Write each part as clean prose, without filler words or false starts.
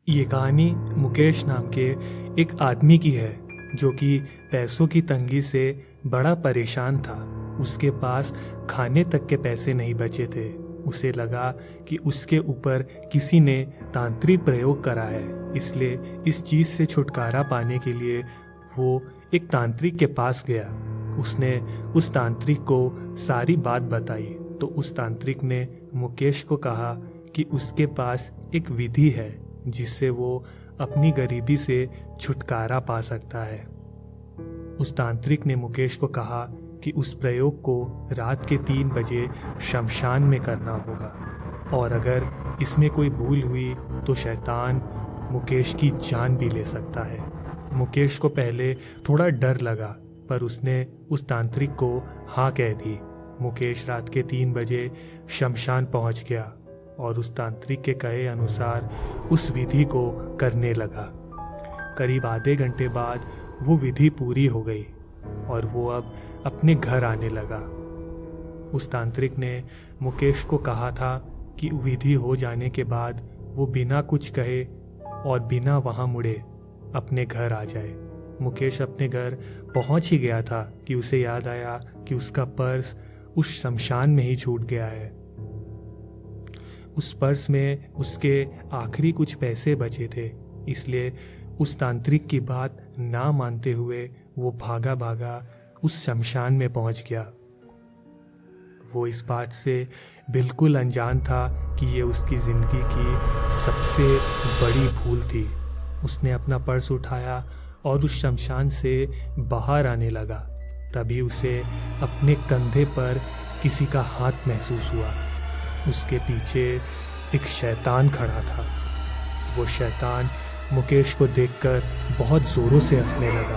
ये कहानी मुकेश नाम के एक आदमी की है जो कि पैसों की तंगी से बड़ा परेशान था। उसके पास खाने तक के पैसे नहीं बचे थे। उसे लगा कि उसके ऊपर किसी ने तांत्रिक प्रयोग करा है, इसलिए इस चीज़ से छुटकारा पाने के लिए वो एक तांत्रिक के पास गया। उसने उस तांत्रिक को सारी बात बताई तो उस तांत्रिक ने मुकेश को कहा कि उसके पास एक विधि है जिससे वो अपनी गरीबी से छुटकारा पा सकता है। उस तांत्रिक ने मुकेश को कहा कि उस प्रयोग को रात के 3 बजे शमशान में करना होगा और अगर इसमें कोई भूल हुई तो शैतान मुकेश की जान भी ले सकता है। मुकेश को पहले थोड़ा डर लगा पर उसने उस तांत्रिक को हाँ कह दी। मुकेश रात के 3 बजे शमशान पहुंच गया और उस तांत्रिक के कहे अनुसार उस विधि को करने लगा। करीब आधे घंटे बाद वो विधि पूरी हो गई और वो अब अपने घर आने लगा। उस तांत्रिक ने मुकेश को कहा था कि विधि हो जाने के बाद वो बिना कुछ कहे और बिना वहाँ मुड़े अपने घर आ जाए। मुकेश अपने घर पहुँच ही गया था कि उसे याद आया कि उसका पर्स उस शमशान में ही छूट गया है। उस पर्स में उसके आखिरी कुछ पैसे बचे थे, इसलिए उस तांत्रिक की बात ना मानते हुए वो भागा भागा उस शमशान में पहुंच गया। वो इस बात से बिल्कुल अनजान था कि ये उसकी ज़िंदगी की सबसे बड़ी भूल थी। उसने अपना पर्स उठाया और उस शमशान से बाहर आने लगा। तभी उसे अपने कंधे पर किसी का हाथ महसूस हुआ। उसके पीछे एक शैतान खड़ा था। वो शैतान मुकेश को देखकर बहुत ज़ोरों से हंसने लगा।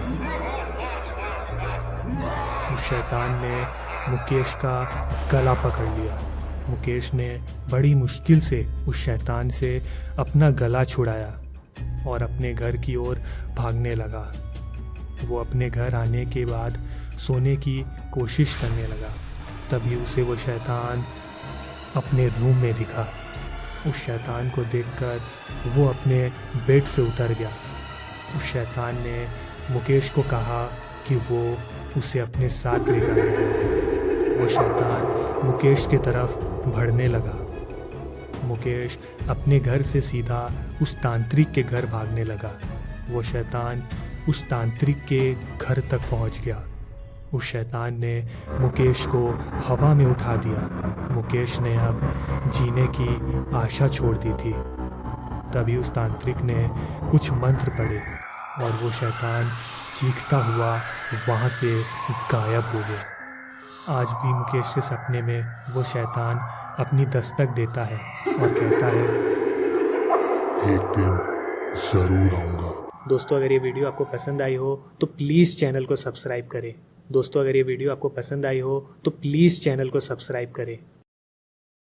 उस शैतान ने मुकेश का गला पकड़ लिया। मुकेश ने बड़ी मुश्किल से उस शैतान से अपना गला छुड़ाया और अपने घर की ओर भागने लगा। वो अपने घर आने के बाद सोने की कोशिश करने लगा। तभी उसे वो शैतान अपने रूम में दिखा। उस शैतान को देखकर वो अपने बेड से उतर गया। उस शैतान ने मुकेश को कहा कि वो उसे अपने साथ ले जाए। वो शैतान मुकेश की तरफ बढ़ने लगा। मुकेश अपने घर से सीधा उस तांत्रिक के घर भागने लगा। वो शैतान उस तांत्रिक के घर तक पहुंच गया। उस शैतान ने मुकेश को हवा में उठा दिया। मुकेश ने अब जीने की आशा छोड़ दी थी। तभी उस तांत्रिक ने कुछ मंत्र पढ़े और वो शैतान चीखता हुआ वहाँ से गायब हो गया। आज भी मुकेश के सपने में वो शैतान अपनी दस्तक देता है और कहता है, एक दिन जरूर आऊँगा। दोस्तों अगर ये वीडियो आपको पसंद आई हो तो प्लीज़ चैनल को सब्सक्राइब करें।